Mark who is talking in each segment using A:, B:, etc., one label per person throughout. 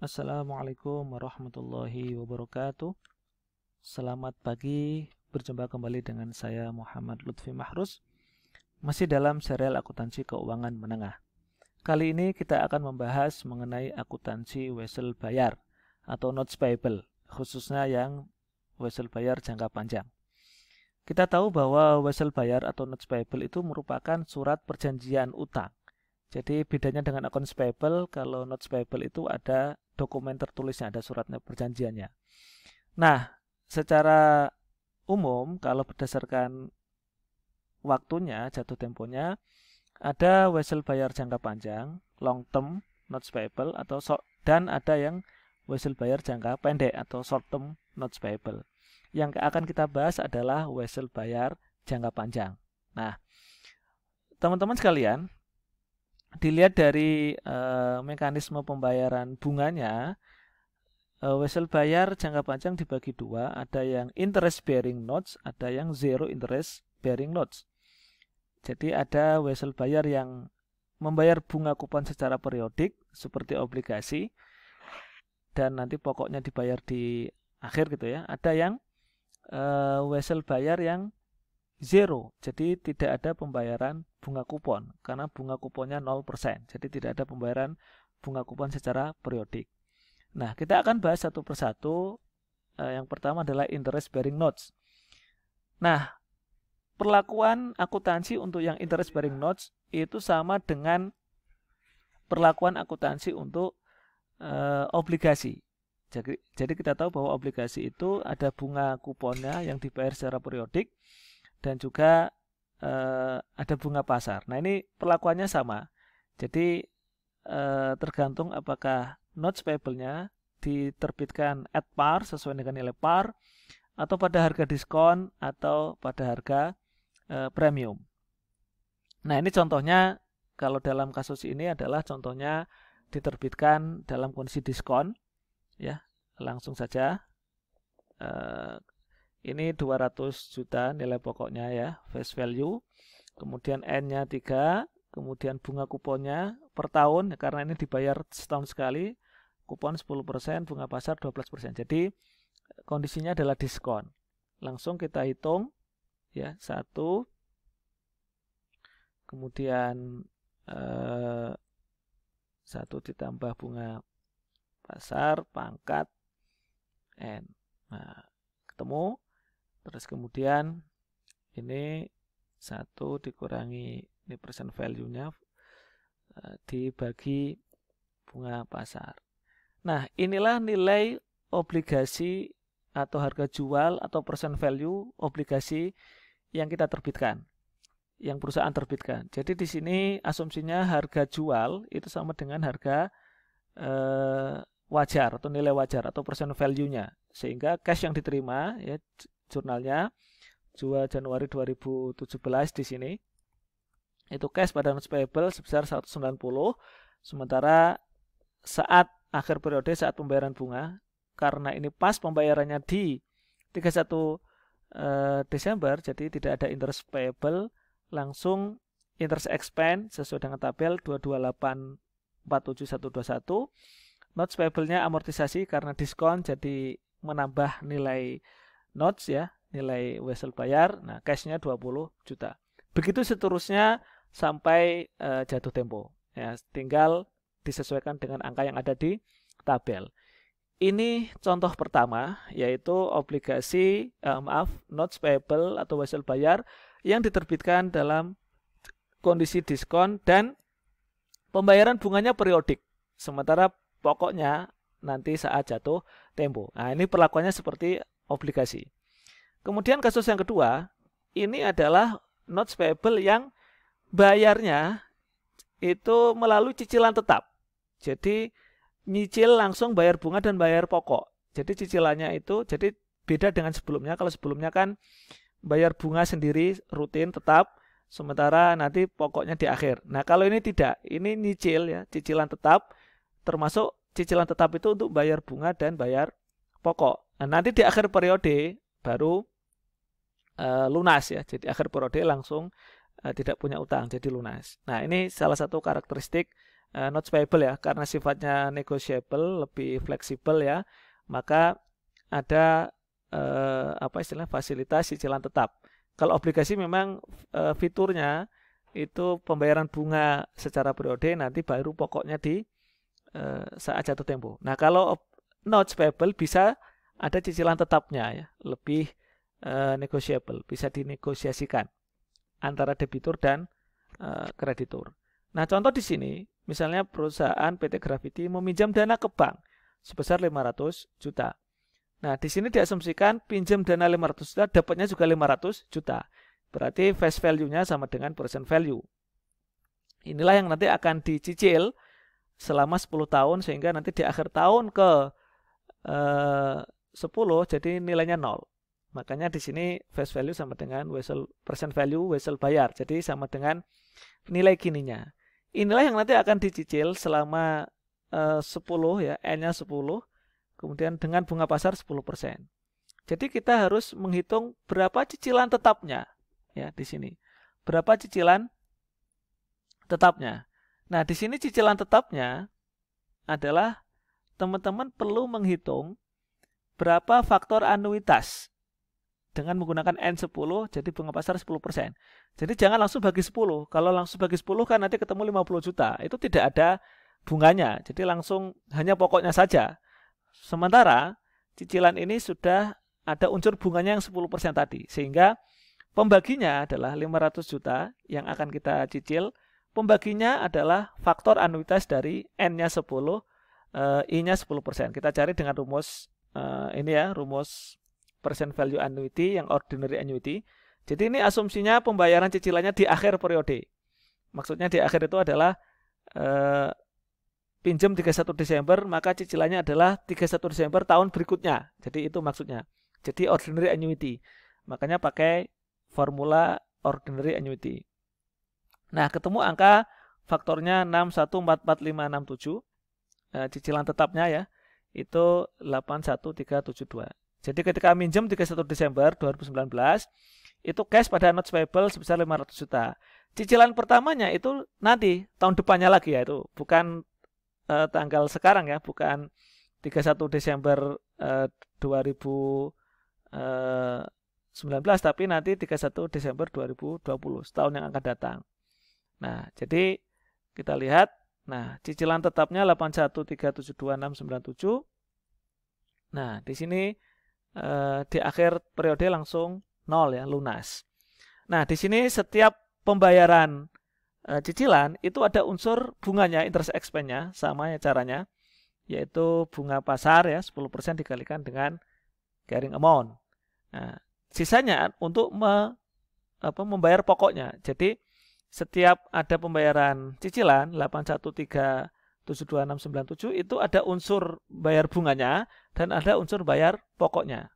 A: Assalamualaikum warahmatullahi wabarakatuh. Selamat pagi, berjumpa kembali dengan saya Muhammad Lutfi Mahrus, masih dalam serial akuntansi keuangan menengah. Kali ini kita akan membahas mengenai akuntansi wesel bayar atau notes payable, khususnya yang wesel bayar jangka panjang. Kita tahu bahwa wesel bayar atau notes payable itu merupakan surat perjanjian utang. Jadi bedanya dengan accounts payable, kalau notes payable itu ada dokumen tertulisnya, ada suratnya perjanjiannya. Nah, secara umum kalau berdasarkan waktunya, jatuh temponya, ada wesel bayar jangka panjang, long term notes payable, dan ada yang wesel bayar jangka pendek atau short term notes payable. Yang akan kita bahas adalah wesel bayar jangka panjang. Nah, teman-teman sekalian, dilihat dari mekanisme pembayaran bunganya, wesel bayar jangka panjang dibagi dua, ada yang interest bearing notes, ada yang zero interest bearing notes. Jadi ada wesel bayar yang membayar bunga kupon secara periodik seperti obligasi dan nanti pokoknya dibayar di akhir gitu ya. Ada yang wesel bayar yang zero, jadi tidak ada pembayaran bunga kupon karena bunga kuponnya 0%, jadi tidak ada pembayaran bunga kupon secara periodik. Nah, kita akan bahas satu persatu. Yang pertama adalah interest bearing notes. Nah, perlakuan akuntansi untuk yang interest bearing notes itu sama dengan perlakuan akuntansi untuk obligasi. Jadi kita tahu bahwa obligasi itu ada bunga kuponnya yang dibayar secara periodik dan juga ada bunga pasar. Nah, ini perlakuannya sama. Jadi tergantung apakah notes payable-nya diterbitkan at par sesuai dengan nilai par, atau pada harga diskon, atau pada harga premium. Nah, ini contohnya kalau dalam kasus ini adalah contohnya diterbitkan dalam kondisi diskon. Ya, langsung saja. Ini 200 juta nilai pokoknya ya, face value. Kemudian N-nya 3, kemudian bunga kuponnya per tahun, karena ini dibayar setahun sekali, kupon 10%, bunga pasar 12%. Jadi kondisinya adalah diskon. Langsung kita hitung ya, 1, kemudian 1 ditambah bunga pasar pangkat N. Nah, ketemu. Terus kemudian ini 1 dikurangi ini persen value-nya dibagi bunga pasar. Nah, inilah nilai obligasi atau harga jual atau persen value obligasi yang kita terbitkan, yang perusahaan terbitkan. Jadi di sini asumsinya harga jual itu sama dengan harga wajar atau nilai wajar atau persen value-nya, sehingga cash yang diterima ya, jurnalnya 2 Januari 2017 di sini itu cash pada notes payable sebesar 190, sementara saat akhir periode, saat pembayaran bunga, karena ini pas pembayarannya di 31 Desember, jadi tidak ada interest payable, langsung interest expense sesuai dengan tabel 22847.121. Notes payable-nya amortisasi karena diskon, jadi menambah nilai notes ya, nilai wesel bayar. Nah, cash-nya 20 juta. Begitu seterusnya sampai jatuh tempo. Ya, tinggal disesuaikan dengan angka yang ada di tabel. Ini contoh pertama, yaitu obligasi notes payable atau wesel bayar yang diterbitkan dalam kondisi diskon dan pembayaran bunganya periodik. Sementara pokoknya nanti saat jatuh tempo. Nah, ini perlakuannya seperti obligasi. Kemudian kasus yang kedua, ini adalah notes payable yang bayarnya itu melalui cicilan tetap. Jadi nyicil langsung bayar bunga dan bayar pokok. Jadi cicilannya itu jadi beda dengan sebelumnya. Kalau sebelumnya kan bayar bunga sendiri rutin tetap, sementara nanti pokoknya di akhir. Nah, kalau ini tidak, ini nyicil ya, cicilan tetap, termasuk cicilan tetap itu untuk bayar bunga dan bayar pokok. Nah, nanti di akhir periode baru lunas ya. Jadi akhir periode langsung tidak punya utang, jadi lunas. Nah, ini salah satu karakteristik notes payable ya, karena sifatnya negotiable, lebih fleksibel ya, maka ada apa istilah fasilitas cicilan tetap. Kalau obligasi memang fiturnya itu pembayaran bunga secara periode, nanti baru pokoknya di saat jatuh tempo. Nah, kalau notes payable bisa ada cicilan tetapnya ya, lebih negotiable, bisa dinegosiasikan antara debitur dan kreditur. Nah, contoh di sini, misalnya perusahaan PT Grafiti meminjam dana ke bank sebesar 500 juta. Nah, di sini diasumsikan pinjam dana 500 juta, dapatnya juga 500 juta. Berarti face value-nya sama dengan present value. Inilah yang nanti akan dicicil selama 10 tahun, sehingga nanti di akhir tahun ke 10 jadi nilainya 0. Makanya di sini face value sama dengan present value wesel bayar. Jadi sama dengan nilai kininya. Inilah yang nanti akan dicicil selama 10 ya, N-nya 10. Kemudian dengan bunga pasar 10%. Jadi kita harus menghitung berapa cicilan tetapnya ya di sini. Berapa cicilan tetapnya. Nah, di sini cicilan tetapnya adalah teman-teman perlu menghitung berapa faktor anuitas dengan menggunakan N10, jadi bunga pasar 10%. Jadi jangan langsung bagi 10. Kalau langsung bagi 10 kan nanti ketemu 50 juta. Itu tidak ada bunganya. Jadi langsung hanya pokoknya saja. Sementara cicilan ini sudah ada unsur bunganya yang 10% tadi. Sehingga pembaginya adalah 500 juta yang akan kita cicil. Pembaginya adalah faktor anuitas dari N-nya 10, I-nya 10%. Kita cari dengan rumus ini ya, rumus present value annuity yang ordinary annuity. Jadi ini asumsinya pembayaran cicilannya di akhir periode. Maksudnya di akhir itu adalah pinjam 31 Desember, maka cicilannya adalah 31 Desember tahun berikutnya. Jadi itu maksudnya. Jadi ordinary annuity. Makanya pakai formula ordinary annuity. Nah, ketemu angka faktornya 614567. Cicilan tetapnya ya, itu 81372. Jadi ketika minjem 31 Desember 2019, itu cash pada notes payable sebesar 500 juta. Cicilan pertamanya itu nanti tahun depannya lagi ya, itu bukan tanggal sekarang ya, bukan 31 Desember 2019, tapi nanti 31 Desember 2020, setahun yang akan datang. Nah, jadi kita lihat, nah cicilan tetapnya 81372,697. Nah, di sini di akhir periode langsung 0 ya, lunas. Nah, di sini setiap pembayaran cicilan itu ada unsur bunganya, interest expense-nya, sama ya caranya, yaitu bunga pasar ya 10% dikalikan dengan carrying amount. Nah, sisanya untuk membayar pokoknya. Jadi setiap ada pembayaran cicilan 81372,697 itu ada unsur bayar bunganya dan ada unsur bayar pokoknya.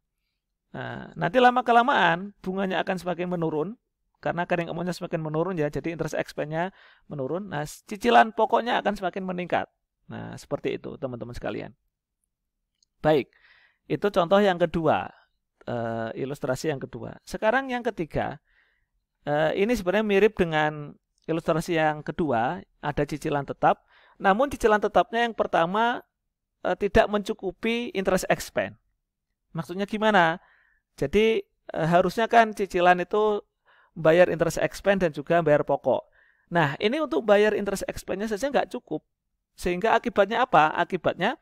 A: Nah, nanti lama-kelamaan bunganya akan semakin menurun karena carrying amount-nya semakin menurun ya, jadi interest expense-nya menurun. Nah, cicilan pokoknya akan semakin meningkat. Nah, seperti itu teman-teman sekalian. Baik, itu contoh yang kedua, ilustrasi yang kedua. Sekarang yang ketiga, ini sebenarnya mirip dengan ilustrasi yang kedua, ada cicilan tetap. Namun cicilan tetapnya yang pertama tidak mencukupi interest expense. Maksudnya gimana? Jadi harusnya kan cicilan itu bayar interest expense dan juga bayar pokok. Nah, ini untuk bayar interest expense-nya saja nggak cukup. Sehingga akibatnya apa? Akibatnya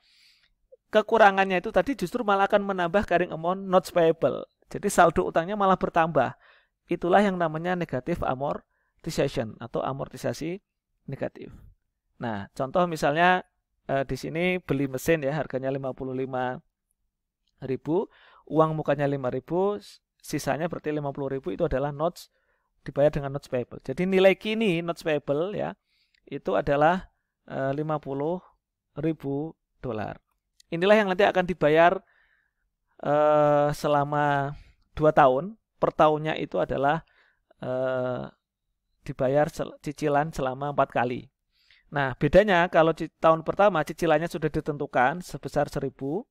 A: kekurangannya itu tadi justru malah akan menambah carrying amount notes payable. Jadi saldo utangnya malah bertambah. Itulah yang namanya negative amortization atau amortisasi negatif. Nah, contoh misalnya di sini beli mesin ya, harganya 55.000, uang mukanya 5.000, sisanya berarti 50.000 itu adalah notes dibayar dengan notes payable. Jadi nilai kini notes payable ya itu adalah 50.000 dolar. Inilah yang nanti akan dibayar selama 2 tahun. Per tahunnya itu adalah dibayar cicilan selama 4 kali. Nah, bedanya kalau tahun pertama cicilannya sudah ditentukan sebesar 1.000.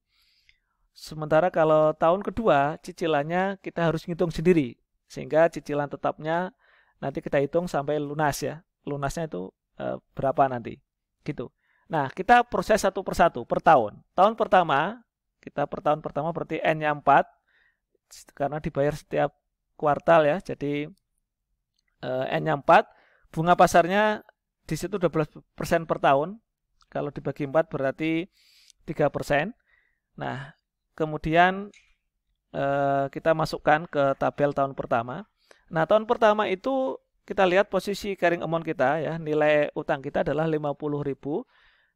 A: Sementara kalau tahun kedua cicilannya kita harus ngitung sendiri. Sehingga cicilan tetapnya nanti kita hitung sampai lunas ya. Lunasnya itu berapa nanti. gitu. Nah, kita proses satu persatu per tahun. Tahun pertama, kita per tahun pertama berarti N-nya 4, karena dibayar setiap kuartal ya, jadi N-nya 4, bunga pasarnya di situ 12% per tahun. Kalau dibagi 4 berarti 3%. Nah, kemudian kita masukkan ke tabel tahun pertama. Nah, tahun pertama itu kita lihat posisi carrying amount kita ya, nilai utang kita adalah 50.000.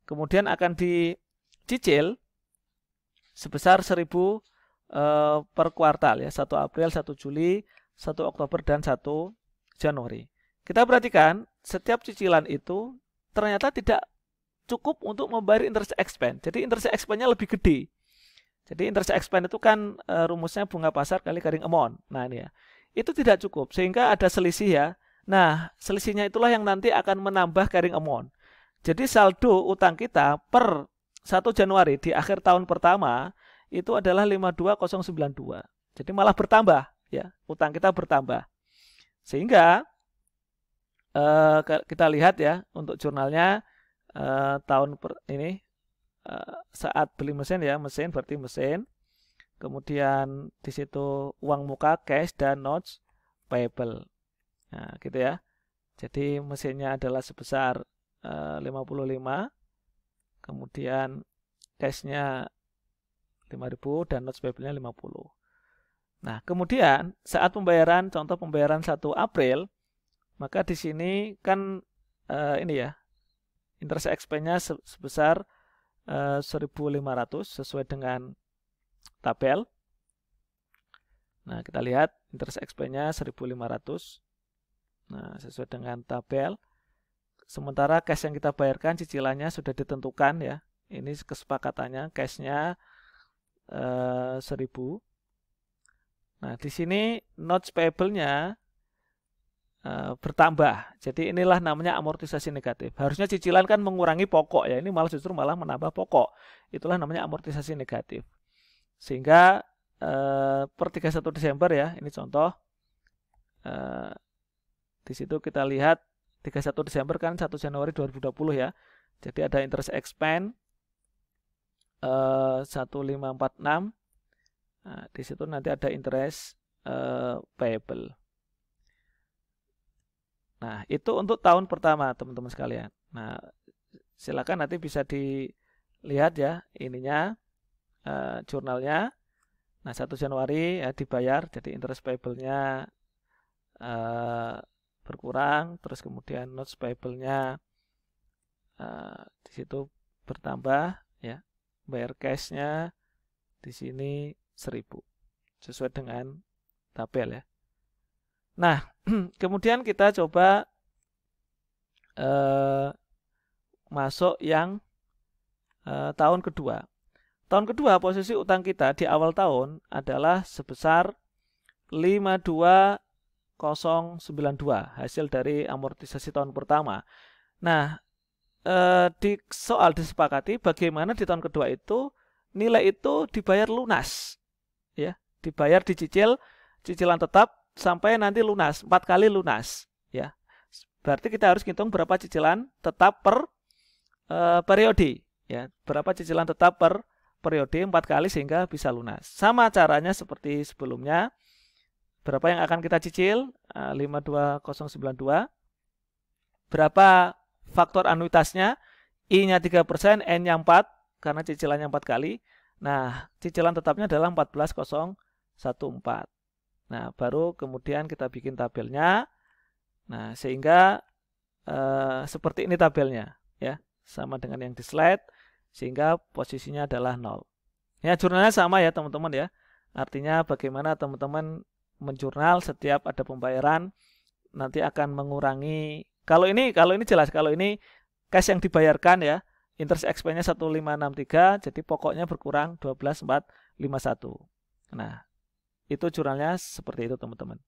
A: Kemudian akan dicicil sebesar 1.000 per kuartal ya, 1 April, 1 Juli, 1 Oktober dan 1 Januari. Kita perhatikan setiap cicilan itu ternyata tidak cukup untuk membayar interest expense. Jadi interest expense-nya lebih gede. Jadi interest expense itu kan rumusnya bunga pasar kali carrying amount. Nah ini ya, itu tidak cukup sehingga ada selisih ya. Nah selisihnya itulah yang nanti akan menambah carrying amount. Jadi saldo utang kita per 1 Januari di akhir tahun pertama itu adalah 52.092. Jadi malah bertambah ya, utang kita bertambah. Sehingga kita lihat ya untuk jurnalnya ini saat beli mesin ya, mesin berarti mesin. Kemudian di situ uang muka, cash dan notes payable. Nah, gitu ya. Jadi mesinnya adalah sebesar 55. Kemudian cashnya 5.000 dan notes payable-nya 50. Nah, kemudian saat pembayaran, contoh pembayaran 1 April, maka di sini kan ini ya, interest expense-nya sebesar 1.500 sesuai dengan tabel. Nah, kita lihat interest expense-nya 1.500. Nah, sesuai dengan tabel. Sementara cash yang kita bayarkan cicilannya sudah ditentukan ya. Ini kesepakatannya, cash-nya 1.000. Nah, di sini notes payable-nya bertambah. Jadi inilah namanya amortisasi negatif. Harusnya cicilan kan mengurangi pokok ya. Ini malah justru malah menambah pokok. Itulah namanya amortisasi negatif. Sehingga per 31 Desember ya, ini contoh. Di situ kita lihat 31 Desember kan 1 Januari 2020 ya. Jadi ada interest expense 1546. Nah, di situ nanti ada interest payable. Nah, itu untuk tahun pertama, teman-teman sekalian. Nah, silakan nanti bisa dilihat ya, ininya, jurnalnya. Nah, 1 Januari ya, dibayar, jadi interest payable-nya berkurang, terus kemudian notes payable-nya di situ bertambah, ya. Bayar cash-nya di sini 1.000, sesuai dengan tabel ya. Nah, kemudian kita coba masuk yang tahun kedua. Tahun kedua posisi utang kita di awal tahun adalah sebesar 52.092 hasil dari amortisasi tahun pertama. Nah, di soal disepakati bagaimana di tahun kedua itu nilai itu dibayar lunas, ya, dibayar dicicil, cicilan tetap sampai nanti lunas, 4 kali lunas ya. Berarti kita harus hitung berapa cicilan tetap per periode ya. Berapa cicilan tetap per periode 4 kali sehingga bisa lunas. Sama caranya seperti sebelumnya. Berapa yang akan kita cicil? 52.092. Berapa faktor anuitasnya? I-nya 3%, N-nya 4 karena cicilannya 4 kali. Nah, cicilan tetapnya adalah 14.014. Nah, baru kemudian kita bikin tabelnya. Nah, sehingga seperti ini tabelnya, ya, sama dengan yang di slide, sehingga posisinya adalah 0. Ya, jurnalnya sama ya, teman-teman ya. Artinya bagaimana teman-teman menjurnal setiap ada pembayaran nanti akan mengurangi. Kalau ini jelas, kalau ini cash yang dibayarkan ya, interest expense-nya 1563, jadi pokoknya berkurang 12.451. Nah, itu jurnalnya seperti itu teman-teman.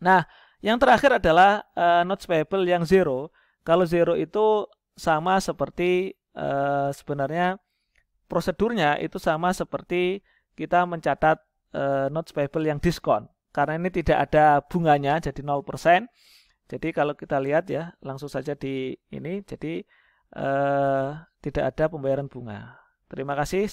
A: Nah, yang terakhir adalah notes payable yang zero. Kalau zero itu sama seperti sebenarnya prosedurnya itu sama seperti kita mencatat notes payable yang diskon. Karena ini tidak ada bunganya jadi 0%. Jadi kalau kita lihat ya, langsung saja di ini, jadi tidak ada pembayaran bunga. Terima kasih.